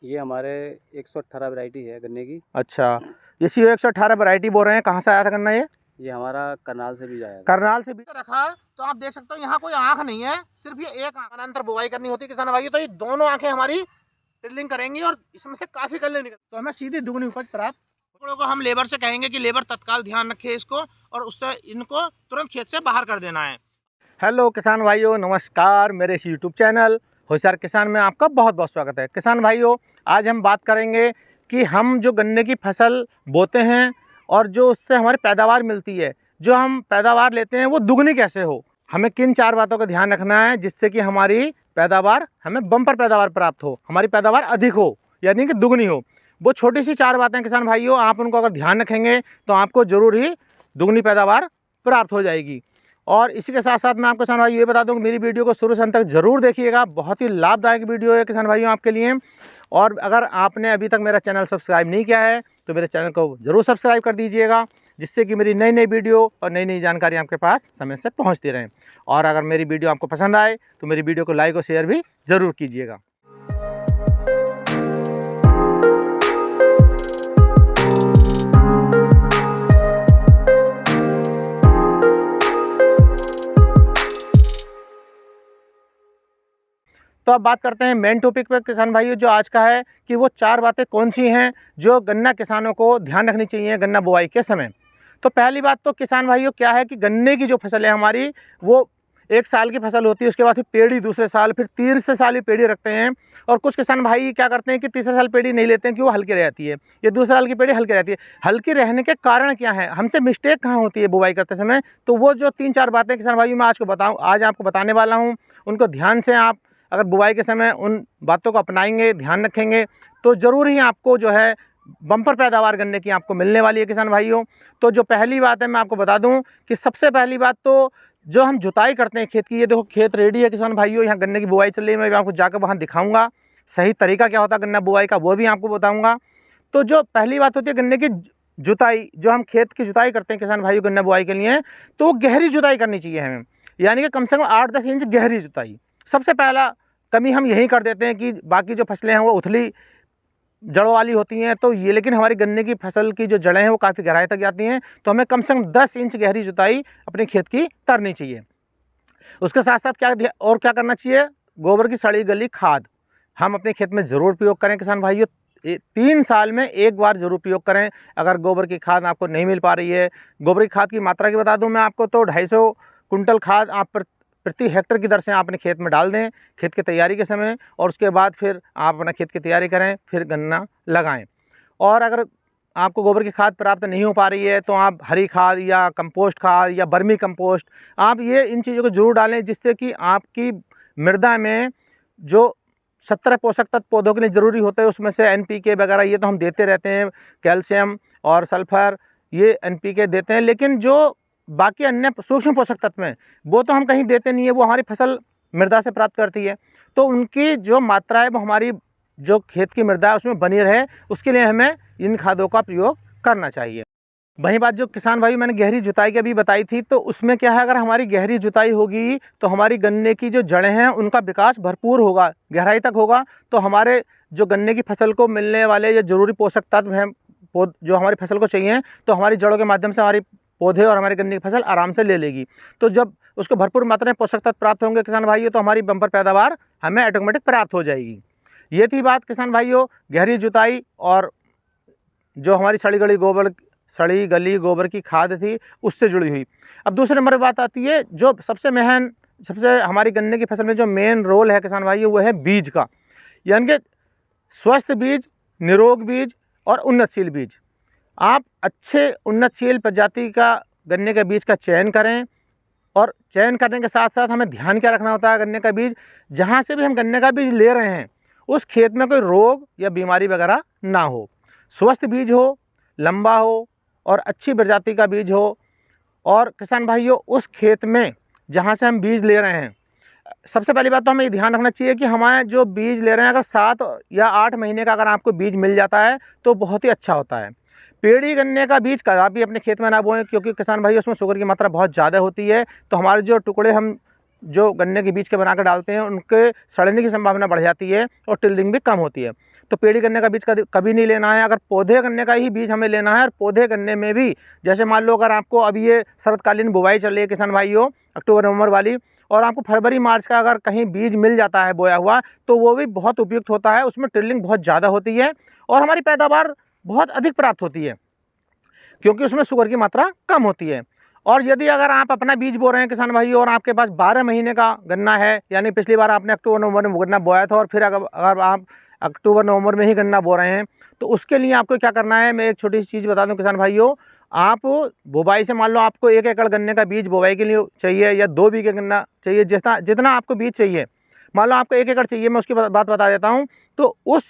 ये हमारे 118 वैरायटी है गन्ने की। अच्छा, ये CO 118 वैरायटी बोल रहे हैं। कहाँ से आया था गन्ना ये हमारा करनाल से भी आया था। करनाल से भी रखा है। तो आप देख सकते हो यहाँ कोई आंख नहीं है, सिर्फ ये एक आंख। अंतर बुवाई करनी होती है किसान भाई, तो ये दोनों आंखें हमारी ड्रिलिंग करेंगी और इसमें से काफी कल्ले निकल, तो हमें सीधी दुगनी उपज प्राप्त। को हम लेबर से कहेंगे कि लेबर तत्काल ध्यान रखे इसको और उससे इनको तुरंत खेत से बाहर कर देना है। हेलो किसान भाइयों, नमस्कार। मेरे इस यूट्यूब चैनल होशियार किसान में आपका बहुत बहुत स्वागत है। किसान भाइयों, आज हम बात करेंगे कि हम जो गन्ने की फसल बोते हैं और जो उससे हमारी पैदावार मिलती है, जो हम पैदावार लेते हैं वो दुगनी कैसे हो। हमें किन 4 बातों का ध्यान रखना है जिससे कि हमारी पैदावार, हमें बम्पर पैदावार प्राप्त हो, हमारी पैदावार अधिक हो, यानी कि दुगनी हो। वो छोटी सी 4 बातें किसान भाइयों, आप उनको अगर ध्यान रखेंगे तो आपको ज़रूर ही दुगनी पैदावार प्राप्त हो जाएगी। और इसी के साथ साथ मैं आपको किसान भाई ये बता दूं कि मेरी वीडियो को शुरू से अंत तक जरूर देखिएगा। बहुत ही लाभदायक वीडियो है किसान भाइयों आपके लिए। और अगर आपने अभी तक मेरा चैनल सब्सक्राइब नहीं किया है तो मेरे चैनल को जरूर सब्सक्राइब कर दीजिएगा, जिससे कि मेरी नई नई वीडियो और नई नई जानकारी आपके पास समय से पहुंचती रहें। और अगर मेरी वीडियो आपको पसंद आए तो मेरी वीडियो को लाइक और शेयर भी ज़रूर कीजिएगा। तो अब बात करते हैं मेन टॉपिक पे किसान भाइयों, जो आज का है कि वो 4 बातें कौन सी हैं जो गन्ना किसानों को ध्यान रखनी चाहिए गन्ना बुआई के समय। तो पहली बात तो किसान भाइयों क्या है कि गन्ने की जो फसल है हमारी, वो 1 साल की फसल होती है। उसके बाद फिर पेड़ी दूसरे साल, फिर तीसरे साल ही पेड़ी रखते हैं। और कुछ किसान भाई क्या करते हैं कि तीसरे साल पेड़ी नहीं लेते हैं कि वो हल्की रहती है, ये दूसरे साल की पेड़ी हल्की रहती है। हल्की रहने के कारण क्या है, हमसे मिस्टेक कहाँ होती है बुआई करते समय, तो वो जो 3-4 बातें किसान भाइयों मैं आज आपको बताने वाला हूँ, उनको ध्यान से आप अगर बुवाई के समय उन बातों को अपनाएंगे, ध्यान रखेंगे, तो ज़रूर ही आपको जो है बम्पर पैदावार गन्ने की आपको मिलने वाली है किसान भाइयों। तो जो पहली बात है मैं आपको बता दूं कि सबसे पहली बात तो जो हम जुताई करते हैं खेत की, ये देखो खेत रेडी है किसान भाइयों, यहाँ गन्ने की बुवाई चल रही है। मैं आपको जाकर वहाँ दिखाऊंगा, सही तरीका क्या होता है गन्ना बुवाई का वो भी आपको बताऊँगा। तो जो पहली बात होती है गन्ने की जुताई, जो हम खेत की जुताई करते हैं किसान भाइयों गन्ना बुवाई के लिए, तो गहरी जुताई करनी चाहिए हमें, यानी कि कम से कम 8-10 इंच गहरी जुताई। सबसे पहला कमी हम यही कर देते हैं कि बाकी जो फसलें हैं वो उथली जड़ों वाली होती हैं, तो ये लेकिन हमारी गन्ने की फसल की जो जड़ें हैं वो काफ़ी गहराई तक जाती हैं। तो हमें कम से कम 10 इंच गहरी जुताई अपने खेत की करनी चाहिए। उसके साथ साथ क्या करना चाहिए, गोबर की सड़ी गली खाद हम अपने खेत में ज़रूर प्रयोग करें किसान भाइयों। 3 साल में 1 बार ज़रूर प्रयोग करें। अगर गोबर की खाद आपको नहीं मिल पा रही है, गोबर की खाद की मात्रा की बता दूं मैं आपको, तो 250 कुंटल खाद आप प्रति हेक्टर की दर से आप अपने खेत में डाल दें खेत की तैयारी के समय। और उसके बाद फिर आप अपना खेत की तैयारी करें, फिर गन्ना लगाएं। और अगर आपको गोबर की खाद प्राप्त नहीं हो पा रही है तो आप हरी खाद या कंपोस्ट खाद या बर्मी कंपोस्ट, आप ये इन चीज़ों को जरूर डालें, जिससे कि आपकी मृदा में जो 17 पोषक तत्व पौधों के लिए ज़रूरी होते हैं, उसमें से NPK वगैरह ये तो हम देते रहते हैं, कैल्शियम और सल्फर ये NPK देते हैं, लेकिन जो बाकी अन्य सूक्ष्म पोषक तत्व हैं वो तो हम कहीं देते नहीं है, वो हमारी फसल मृदा से प्राप्त करती है। तो उनकी जो मात्रा है वो हमारी जो खेत की मृदा है उसमें बनी रहे, उसके लिए हमें इन खादों का प्रयोग करना चाहिए। वही बात जो किसान भाई मैंने गहरी जुताई की अभी बताई थी, तो उसमें क्या है, अगर हमारी गहरी जुताई होगी तो हमारी गन्ने की जो जड़ें हैं उनका विकास भरपूर होगा, गहराई तक होगा। तो हमारे जो गन्ने की फसल को मिलने वाले जो जरूरी पोषक तत्व हैं जो हमारी फसल को चाहिए, तो हमारी जड़ों के माध्यम से हमारी पौधे और हमारी गन्ने की फसल आराम से ले लेगी। तो जब उसको भरपूर मात्रा में पोषक तत्व प्राप्त होंगे किसान भाइयों, तो हमारी बम्पर पैदावार हमें ऑटोमेटिक प्राप्त हो जाएगी। ये थी बात किसान भाइयों गहरी जुताई और जो हमारी सड़ी गली गोबर की खाद थी उससे जुड़ी हुई। अब दूसरे नंबर पर बात आती है जो सबसे हमारी गन्ने की फसल में जो मेन रोल है किसान भाइयों, वो है बीज का, यानी कि स्वस्थ बीज, निरोग बीज और उन्नतशील बीज। आप अच्छे उन्नतशील प्रजाति का गन्ने के बीज का चयन करें। और चयन करने के साथ साथ हमें ध्यान क्या रखना होता है, गन्ने का बीज जहाँ से भी हम गन्ने का बीज ले रहे हैं उस खेत में कोई रोग या बीमारी वगैरह ना हो, स्वस्थ बीज हो, लंबा हो और अच्छी प्रजाति का बीज हो। और किसान भाइयों उस खेत में जहाँ से हम बीज ले रहे हैं, सबसे पहली बात तो हमें ये ध्यान रखना चाहिए कि हमारे जो बीज ले रहे हैं, अगर 7 या 8 महीने का अगर आपको बीज मिल जाता है तो बहुत ही अच्छा होता है। पेड़ी गन्ने का बीज कदापि अपने खेत में ना बोएं, क्योंकि किसान भाई उसमें शुगर की मात्रा बहुत ज़्यादा होती है। तो हमारे जो टुकड़े हम जो गन्ने के बीज के बनाकर डालते हैं उनके सड़ने की संभावना बढ़ जाती है और टिल्डिंग भी कम होती है। तो पेड़ी गन्ने का बीज कभी नहीं लेना है। अगर पौधे गन्ने का ही बीज हमें लेना है, और पौधे गन्ने में भी जैसे मान लो अगर आपको अभी ये शरतकालीन बुवाई चल रही है किसान भाइयों, अक्टूबर नवंबर वाली, और आपको फरवरी मार्च का अगर कहीं बीज मिल जाता है बोया हुआ, तो वो भी बहुत उपयुक्त होता है। उसमें टिल्लिंग बहुत ज़्यादा होती है और हमारी पैदावार बहुत अधिक प्राप्त होती है, क्योंकि उसमें शुगर की मात्रा कम होती है। और यदि अगर आप अपना बीज बो रहे हैं किसान भाई और आपके पास 12 महीने का गन्ना है, यानी पिछली बार आपने अक्टूबर नवंबर में गन्ना बोया था और फिर अगर आप अक्टूबर नवंबर में ही गन्ना बो रहे हैं, तो उसके लिए आपको क्या करना है, मैं एक छोटी सी चीज़ बता दूं किसान भाइयों। आप बुवाई से मान लो आपको 1 एकड़ गन्ने का बीज बुवाई के लिए चाहिए या 2 बीघे गन्ना चाहिए, जितना आपको बीज चाहिए, मान लो आपको 1 एकड़ चाहिए, मैं उसकी बात बता देता हूँ। तो उस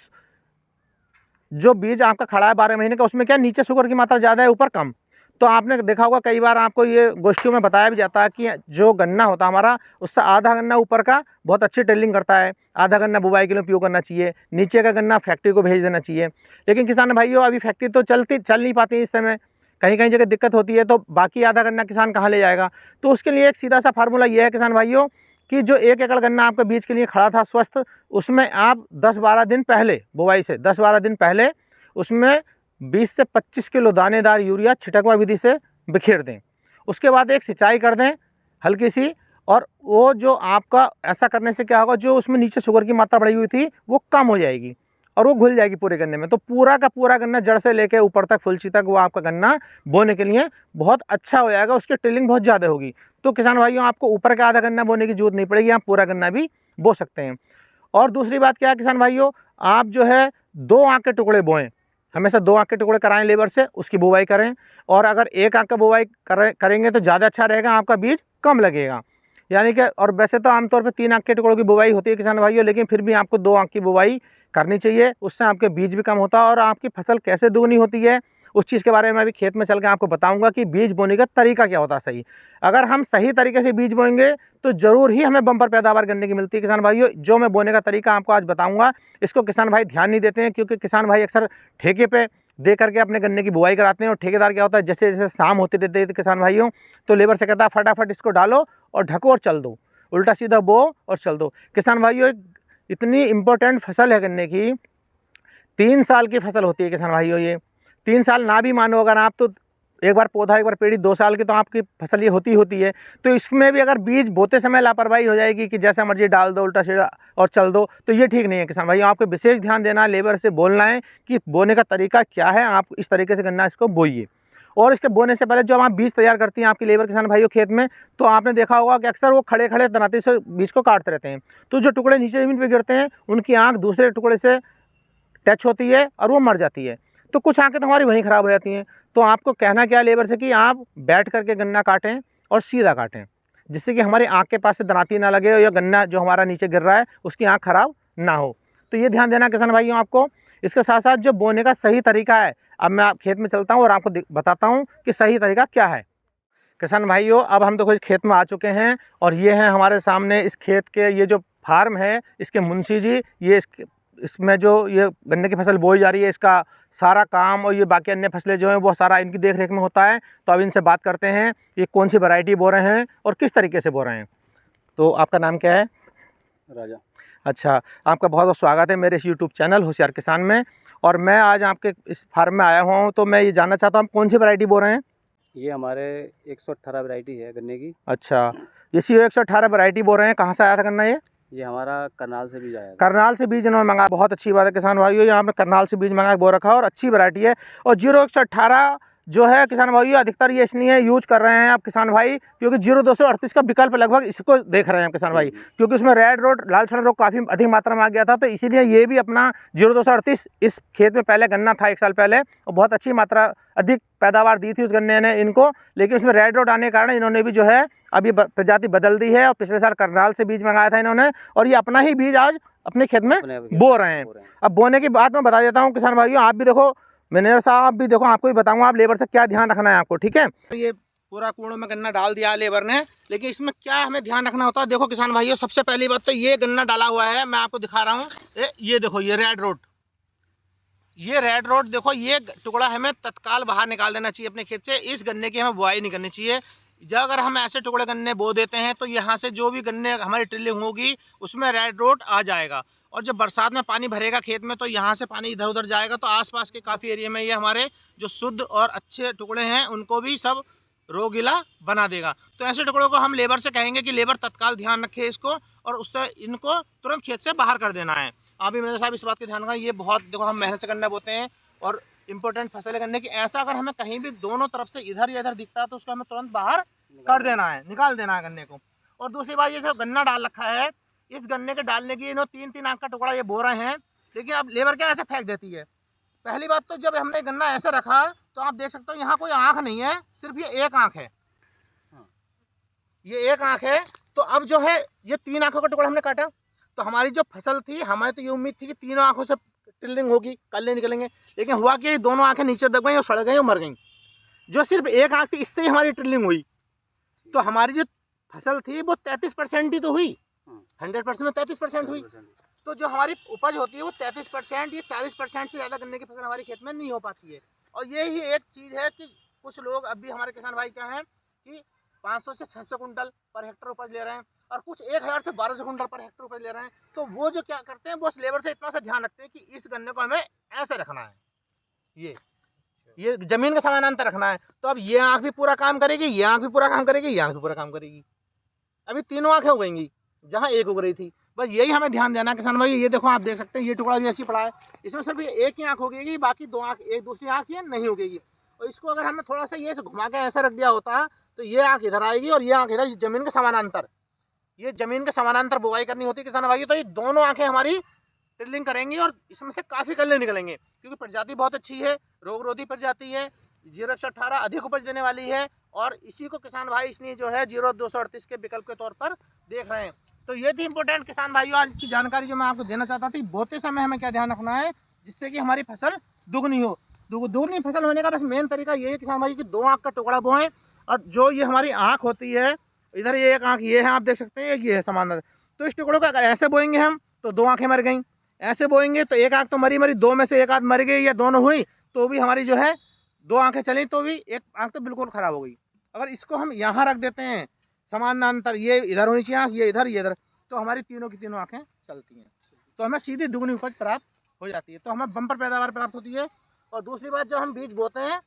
जो बीज आपका खड़ा है 12 महीने का, उसमें क्या नीचे शुगर की मात्रा ज़्यादा है, ऊपर कम। तो आपने देखा होगा कई बार आपको ये गोष्ठियों में बताया भी जाता है कि जो गन्ना होता है हमारा, उससे आधा गन्ना ऊपर का बहुत अच्छी टेलिंग करता है, आधा गन्ना बुवाई के लिए उपयोग करना चाहिए, नीचे का गन्ना फैक्ट्री को भेज देना चाहिए। लेकिन किसान भाइयों अभी फैक्ट्री तो चल नहीं पाती इस समय, कहीं कहीं जगह दिक्कत होती है, तो बाकी आधा गन्ना किसान कहाँ ले जाएगा। तो उसके लिए एक सीधा सा फार्मूला ये है किसान भाइयों कि जो 1 एकड़ गन्ना आपका बीज के लिए खड़ा था स्वस्थ, उसमें आप 10-12 दिन पहले, बुवाई से 10-12 दिन पहले उसमें 20 से 25 किलो दानेदार यूरिया छिटकवा विधि से बिखेर दें। उसके बाद एक सिंचाई कर दें हल्की सी, और वो जो आपका ऐसा करने से क्या होगा, जो उसमें नीचे शुगर की मात्रा बढ़ी हुई थी वो कम हो जाएगी और वो घुल जाएगी पूरे गन्ने में। तो पूरा का पूरा गन्ना जड़ से लेकर ऊपर तक फुलची तक वो आपका गन्ना बोने के लिए बहुत अच्छा हो जाएगा, उसकी टिलिंग बहुत ज़्यादा होगी। तो किसान भाइयों आपको ऊपर का आधा गन्ना बोने की जरूरत नहीं पड़ेगी, आप पूरा गन्ना भी बो सकते हैं। और दूसरी बात क्या है किसान भाइयों, आप जो है 2 आँख के टुकड़े बोएं, हमेशा 2 आँख के टुकड़े कराएं लेबर से, उसकी बुवाई करें। और अगर 1 आँख का बुवाई करेंगे तो ज़्यादा अच्छा रहेगा, आपका बीज कम लगेगा। यानी कि और वैसे तो आमतौर पे 3 आँख के टुकड़ों की बुवाई होती है किसान भाइयों, लेकिन फिर भी आपको 2 आँख की बुवाई करनी चाहिए, उससे आपके बीज भी कम होता है और आपकी फसल कैसे दुगनी होती है उस चीज़ के बारे में अभी खेत में चल के आपको बताऊंगा कि बीज बोने का तरीका क्या होता है सही। अगर हम सही तरीके से बीज बोएंगे तो ज़रूर ही हमें बम्पर पैदावार करने की मिलती है किसान भाइयों। जो मैं बोने का तरीका आपको आज बताऊंगा, इसको किसान भाई ध्यान नहीं देते हैं, क्योंकि किसान भाई अक्सर ठेके पे दे करके अपने गन्ने की बुवाई कराते हैं। और ठेकेदार क्या होता है, जैसे जैसे शाम होती रहती है किसान भाइयों, तो लेबर से कहता है फटाफट इसको डालो और ढको और चल दो, उल्टा सीधा बो और चल दो। किसान भाइयों इतनी इम्पोर्टेंट फसल है गन्ने की, 3 साल की फसल होती है किसान भाइयों। ये 3 साल ना भी मानो अगर आप, तो एक बार पौधा एक बार पेड़ी 2 साल की तो आपकी फसल ये होती है। तो इसमें भी अगर बीज बोते समय लापरवाही हो जाएगी कि जैसा मर्जी डाल दो उल्टा सीधा और चल दो, तो ये ठीक नहीं है किसान भाइयों। आपको विशेष ध्यान देना है, लेबर से बोलना है कि बोने का तरीका क्या है, आप इस तरीके से गन्ना इसको बोइए। और इसके बोने से पहले जब आप बीज तैयार करती हैं आपकी लेबर किसान भाइयों खेत में, तो आपने देखा होगा कि अक्सर वो खड़े खड़े दराती से बीज को काटते रहते हैं। तो जो टुकड़े नीचे ज़मीन पर गिरते हैं उनकी आँख दूसरे टुकड़े से टच होती है और वो मर जाती है। तो कुछ आँखें तो हमारी वहीं ख़राब हो जाती हैं। तो आपको कहना क्या है लेबर से कि आप बैठ करके गन्ना काटें और सीधा काटें, जिससे कि हमारी आँख के पास से दराती ना लगे या गन्ना जो हमारा नीचे गिर रहा है उसकी आँख ख़राब ना हो। तो ये ध्यान देना किसान भाइयों आपको। इसके साथ साथ जो बोने का सही तरीका है, अब मैं खेत में चलता हूँ और आपको बताता हूँ कि सही तरीका क्या है। किसान भाइयों अब हम देखो इस खेत में आ चुके हैं और ये है हमारे सामने इस खेत के ये जो फार्म है, इसके मुंशी जी, ये इसमें जो ये गन्ने की फसल बोई जा रही है इसका सारा काम और ये बाकी अन्य फसलें जो हैं वो सारा इनकी देख रेख में होता है। तो अब इनसे बात करते हैं ये कौन सी वैरायटी बो रहे हैं और किस तरीके से बो रहे हैं। तो आपका नाम क्या है? राजा। अच्छा, आपका बहुत बहुत स्वागत है मेरे इस यूट्यूब चैनल होशियार किसान में। और मैं आज आपके इस फार्म में आया हुआ हूँ, तो मैं ये जानना चाहता हूँ आप कौन सी वैरायटी बो रहे हैं? ये हमारे 118 वैरायटी है गन्ने की। अच्छा, ये सी 118 वैरायटी बो रहे हैं, कहाँ से आया था गन्ना ये हमारा करनाल से बीज आया था। करनाल से बीज इन्होंने मंगाया, बहुत अच्छी बात है किसान भाइयों, यहाँ पे करनाल से बीज मंगा बो रखा है और अच्छी वैरायटी है। और 0118 जो है किसान भाइयों अधिकतर ये इसलिए यूज कर रहे हैं आप किसान भाई, क्योंकि 0238 का विकल्प लगभग इसको देख रहे हैं किसान भाई, क्योंकि उसमें रेड रोड लाल सड़न रोग काफ़ी अधिक मात्रा में आ गया था। तो इसीलिए ये भी अपना 0238 इस खेत में पहले गन्ना था 1 साल पहले और बहुत अच्छी मात्रा अधिक पैदावार दी थी उस गन्ने ने इनको, लेकिन उसमें रेड रोड आने के कारण इन्होंने भी जो है अभी प्रजाति बदल दी है। और पिछले साल करनाल से बीज मंगाया था इन्होंने और ये अपना ही बीज आज अपने खेत में बो रहे हैं। अब बोने की बात मैं बता देता हूँ किसान भाइयों, आप भी देखो, मैनेजर साहब आप भी देखो, आपको भी बताऊंगा आप लेबर से क्या ध्यान रखना है आपको, ठीक है। तो ये पूरा कूड़ों में गन्ना डाल दिया लेबर ने, लेकिन इसमें क्या हमें ध्यान रखना होता है। देखो किसान भाइयों, सबसे पहली बात तो ये गन्ना डाला हुआ है, मैं आपको दिखा रहा हूँ, ये देखो ये रेड रोड देखो, ये टुकड़ा हमें तत्काल बाहर निकाल देना चाहिए अपने खेत से। इस गन्ने की हमें बुआई नहीं करनी चाहिए। जब अगर हम ऐसे टुकड़े गन्ने बो देते हैं तो यहाँ से जो भी गन्ने हमारी टिल्लिंग होगी उसमें रेड रोड आ जाएगा और जब बरसात में पानी भरेगा खेत में तो यहाँ से पानी इधर उधर जाएगा, तो आसपास के काफ़ी एरिया में ये हमारे जो शुद्ध और अच्छे टुकड़े हैं उनको भी सब रोगीला बना देगा। तो ऐसे टुकड़ों को हम लेबर से कहेंगे कि लेबर तत्काल ध्यान रखे इसको और उससे इनको तुरंत खेत से बाहर कर देना है। आप भी मेरे साहब इस बात का ध्यान रखना, ये बहुत देखो हम मेहनत से गन्ना बोते हैं और इम्पोर्टेंट फसलें करने की, ऐसा अगर हमें कहीं भी दोनों तरफ से इधर या इधर दिखता है तो उसको हमें तुरंत बाहर कर देना है, निकाल देना है गन्ने को। और दूसरी बात, ये जो गन्ना डाल रखा है, इस गन्ने के डालने की इन्होंने 3-3 आँख का टुकड़ा ये बो रहे हैं, लेकिन अब लेबर क्या ऐसे फेंक देती है। पहली बात तो जब हमने गन्ना ऐसे रखा तो आप देख सकते हो यहाँ कोई आँख नहीं है, सिर्फ ये एक आँख है, ये एक आँख है। तो अब जो है ये 3 आँखों का टुकड़ा हमने काटा, तो हमारी जो फसल थी, हमारी तो ये उम्मीद थी कि तीनों आँखों से टिल्लिंग होगी, कल्ले निकलेंगे, लेकिन हुआ कि दोनों आँखें नीचे दब गई और सड़ गई और मर गई। जो सिर्फ एक आँख थी इससे ही हमारी टिल्लिंग हुई, तो हमारी जो फसल थी वो 33% ही तो हुई, 100% में 33% हुई। तो जो हमारी उपज होती है वो 33%, ये 40% से ज़्यादा गन्ने की फसल हमारे खेत में नहीं हो पाती है। और यही एक चीज़ है कि कुछ लोग अब भी हमारे किसान भाई क्या हैं कि 500 से 600 कुंटल पर हेक्टर उपज ले रहे हैं और कुछ 1000 से 1200 कुंटल पर हेक्टर उपज ले रहे हैं। तो वो जो क्या करते हैं, वो उस लेबर से इतना सा ध्यान रखते हैं कि इस गन्ने को हमें ऐसे रखना है, ये जमीन का समानांतर रखना है। तो अब ये आँख भी पूरा काम करेगी, ये आँख भी पूरा काम करेगी, ये आँख भी पूरा काम करेगी। अभी तीनों आँखें हो गई जहाँ एक उग रही थी। बस यही हमें ध्यान देना किसान भाई। ये देखो आप देख सकते हैं ये टुकड़ा भी ऐसी पड़ा है, इसमें सिर्फ एक ही आँख उगेगी, बाकी 2 आँख, एक दूसरी आँख ये नहीं उगेगी। और इसको अगर हमने थोड़ा सा ये घुमा के ऐसा रख दिया होता तो ये आँख इधर आएगी और ये आँख इधर, जमीन के समानांतर, ये जमीन के समानांतर बुवाई करनी होती है किसान भाई। तो ये दोनों आँखें हमारी टिल्लिंग करेंगी और इसमें से काफ़ी कल्ले निकलेंगे, क्योंकि प्रजाति बहुत अच्छी है, रोगरोधी प्रजाति है, 0-118 अधिक उपज देने वाली है। और इसी को किसान भाई इसलिए जो है 0-238 के विकल्प के तौर पर देख रहे हैं। तो ये थी इंपॉर्टेंट किसान भाइयों आज की जानकारी जो मैं आपको देना चाहता थी। बोते समय हमें क्या ध्यान रखना है जिससे कि हमारी फसल दुगनी हो। दुगनी फसल होने का बस मेन तरीका ये है किसान भाई कि 2 आँख का टुकड़ा बोएं, और जो ये हमारी आँख होती है, इधर ये एक आँख ये है, आप देख सकते हैं ये है समानांतर। तो इस टुकड़ों को अगर ऐसे बोएंगे हम तो 2 आँखें मर गई, ऐसे बोएंगे तो एक आँख तो मरी, 2 में से एक आँख मर गई या दोनों हुई तो भी हमारी जो है 2 आँखें चली तो भी एक आँख तो बिल्कुल ख़राब हो गई। अगर इसको हम यहाँ रख देते हैं समानांतर, ये इधर होनी चाहिए आँख, ये इधर, ये इधर, तो हमारी तीनों की तीनों आँखें चलती हैं, तो हमें सीधी दुगनी उपज प्राप्त हो जाती है, तो हमें बम्पर पैदावार प्राप्त होती है। और दूसरी बात, जब हम बीज बोते हैं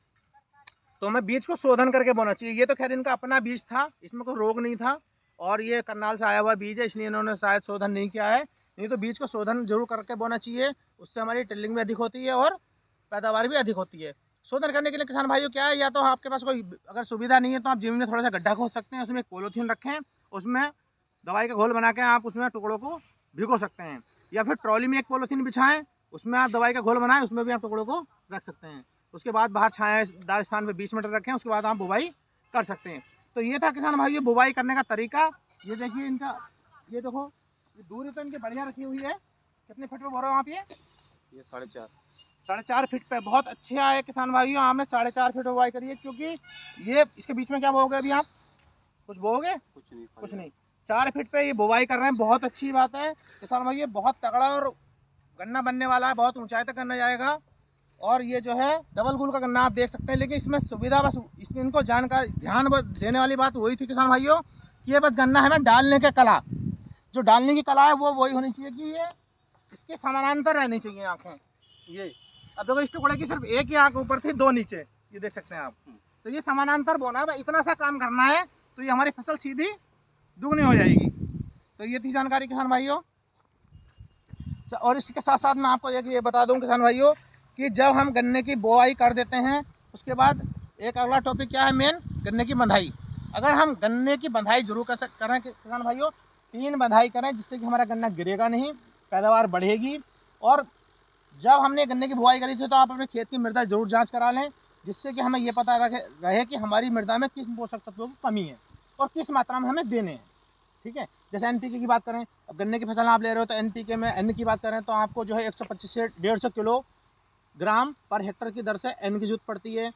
तो हमें बीज को शोधन करके बोना चाहिए। ये तो खैर इनका अपना बीज था, इसमें कोई रोग नहीं था और ये करनाल से आया हुआ बीज है, इसलिए इन्होंने शायद शोधन नहीं किया है। नहीं तो बीज को शोधन जरूर करके बोना चाहिए, उससे हमारी टिल्लिंग भी अधिक होती है और पैदावार भी अधिक होती है। शोधन करने के लिए किसान भाइयों क्या है, या तो आपके पास कोई अगर सुविधा नहीं है तो आप जमीन में थोड़ा सा गड्ढा खोद सकते हैं, उसमें एक पॉलीथीन रखें, उसमें दवाई का घोल बना के आप उसमें टुकड़ों को भिगो सकते हैं, या फिर ट्रॉली में एक पॉलीथीन बिछाएं, उसमें आप दवाई का घोल बनाएं, उसमें भी आप टुकड़ों को रख सकते हैं। उसके बाद बाहर छायादार स्थान पे 20 मीटर रखें, उसके बाद आप बुवाई कर सकते हैं। तो ये था किसान भाइयों बुवाई करने का तरीका। ये देखिए इनका, ये देखो ये दूरी तो इनकी बढ़िया रखी हुई है। कितने फीट पे बो रहे हो आप? ये 4.5 फीट पे बहुत अच्छे आए किसान भाइयों। आपने 4.5 फीट बुवाई करी है, क्योंकि ये इसके बीच में क्या बोओगे अभी आप? कुछ बोओगे? कुछ नहीं। 4 फीट पे ये बुवाई कर रहे हैं, बहुत अच्छी बात है किसान भाई। ये बहुत तगड़ा और गन्ना बनने वाला है, बहुत ऊंचाई तक गन्ना जाएगा। और ये जो है डबल गुल का गन्ना आप देख सकते हैं, लेकिन इसमें सुविधा बस इसमें इनको जानकारी ध्यान देने वाली बात वही थी किसान भाइयों कि ये बस गन्ना हमें डालने की कला, जो डालने की कला है वो वही होनी चाहिए कि ये इसके समानांतर रहनी चाहिए आँखें। ये अब देखो इस टुकड़े की सिर्फ एक ही आँख ऊपर थी, 2 नीचे, ये देख सकते हैं आप। तो ये समानांतर बोना है, इतना सा काम करना है तो ये हमारी फसल सीधी दुगनी हो जाएगी। तो ये थी जानकारी किसान भाइयों। और इसके साथ साथ मैं आपको ये बता दूं किसान भाइयों कि जब हम गन्ने की बुआई कर देते हैं उसके बाद एक अगला टॉपिक क्या है मेन, गन्ने की बंधाई। अगर हम गन्ने की बंधाई जरूर करें किसान भाइयों, 3 बंधाई करें जिससे कि हमारा गन्ना गिरेगा नहीं, पैदावार बढ़ेगी। और जब हमने गन्ने की बुआई करी थी तो आप अपने खेत की मृदा जरूर जाँच करा लें, जिससे कि हमें ये पता रहे कि हमारी मृदा में किस पोषक तत्वों की कमी है और किस मात्रा में हमें देने हैं। ठीक है, जैसे एनपीके की बात करें, अब गन्ने की फसल आप ले रहे हो तो एनपीके में एन की बात करें तो आपको जो है 125 से 150 किलोग्राम पर हेक्टर की दर से एन की जरूरत पड़ती है।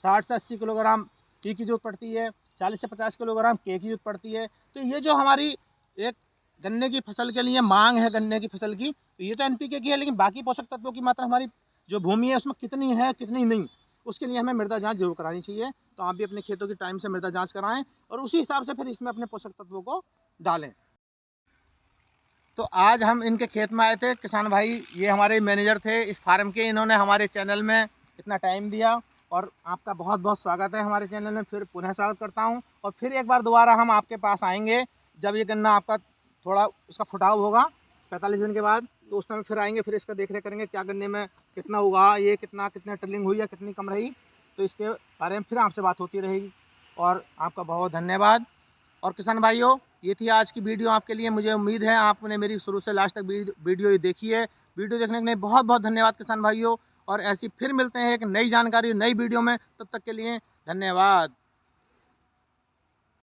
60 से 80 किलोग्राम पी की जरूरत पड़ती है। 40 से 50 किलोग्राम के की जरूरत पड़ती है। तो ये जो हमारी एक गन्ने की फसल के लिए मांग है गन्ने की फसल की, तो ये तो एनपीके की है, लेकिन बाकी पोषक तत्वों की मात्रा हमारी जो भूमि है उसमें कितनी है कितनी नहीं, उसके लिए हमें मृदा जांच जरूर करानी चाहिए। तो आप भी अपने खेतों की टाइम से मृदा जांच कराएं और उसी हिसाब से फिर इसमें अपने पोषक तत्वों को डालें। तो आज हम इनके खेत में आए थे। किसान भाई ये हमारे मैनेजर थे इस फार्म के, इन्होंने हमारे चैनल में इतना टाइम दिया और आपका बहुत बहुत स्वागत है हमारे चैनल में। फिर पुनः स्वागत करता हूं और फिर एक बार दोबारा हम आपके पास आएंगे जब ये गन्ना आपका थोड़ा उसका फुटाव होगा 45 दिन के बाद, तो उस समय फिर आएंगे, फिर इसका देख रेख करेंगे क्या गन्ने में कितना हुआ, ये कितने टर्लिंग हुई या कितनी कम रही, तो इसके बारे में फिर आपसे बात होती रहेगी। और आपका बहुत धन्यवाद। और किसान भाइयों, ये थी आज की वीडियो आपके लिए। मुझे उम्मीद है आपने मेरी शुरू से लास्ट तक वीडियो देखी है। वीडियो देखने के लिए बहुत बहुत धन्यवाद किसान भाइयों। और ऐसी फिर मिलते हैं एक नई जानकारी नई वीडियो में, तब तक के लिए धन्यवाद।